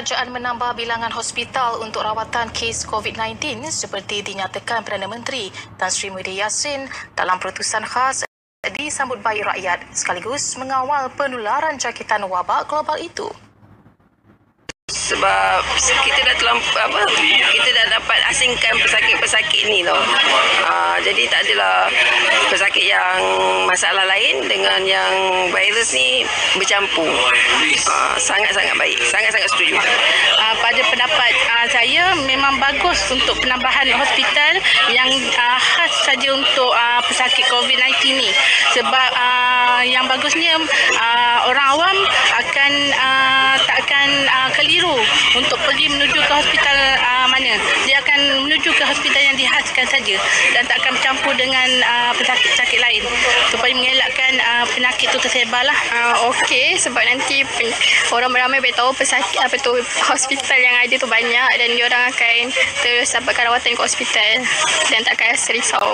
kerajaan menambah bilangan hospital untuk rawatan kes COVID-19 seperti dinyatakan Perdana Menteri Tan Sri Muhyiddin Yassin dalam perutusan khas disambut baik rakyat sekaligus mengawal penularan jangkitan wabak global itu. Sebab kita dah dapat asingkan pesakit-pesakit ni tau. Jadi tak adalah pesakit yang masalah lain dengan yang virus ni bercampur. Sangat-sangat baik. Sangat-sangat setuju. Pada pendapat saya memang bagus untuk penambahan hospital yang khas saja untuk pesakit COVID-19 ni. Sebab yang bagusnya orang awam akan takkan keliru untuk pergi menuju ke hospital mana. Dia akan menuju ke hospital yang dihaskan saja dan tak akan bercampur dengan pesakit-pesakit lain supaya mengelakkan penyakit itu tersebarlah. Okey, sebab nanti orang ramai boleh tahu pesakit hospital yang ada tu banyak dan diorang akan terus dapatkan rawatan ke hospital dan takkan rasa risau.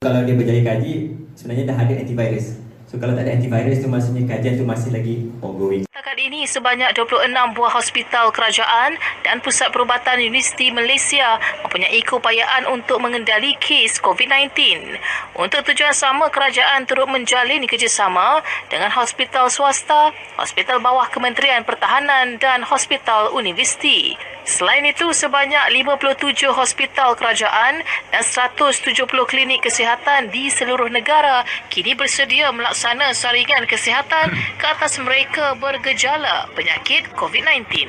Kalau dia berjaya kaji, sebenarnya dah ada antivirus. So kalau tak ada antivirus tu maksudnya kajian tu masih lagi ongoing. Setakat ini sebanyak 26 buah hospital kerajaan dan pusat perubatan Universiti Malaysia mempunyai keupayaan untuk mengendali kes COVID-19. Untuk tujuan sama, kerajaan turut menjalin kerjasama dengan hospital swasta, hospital bawah Kementerian Pertahanan dan hospital universiti. Selain itu, sebanyak 57 hospital kerajaan dan 170 klinik kesihatan di seluruh negara kini bersedia melaksana saringan kesihatan ke atas mereka bergejala penyakit COVID-19.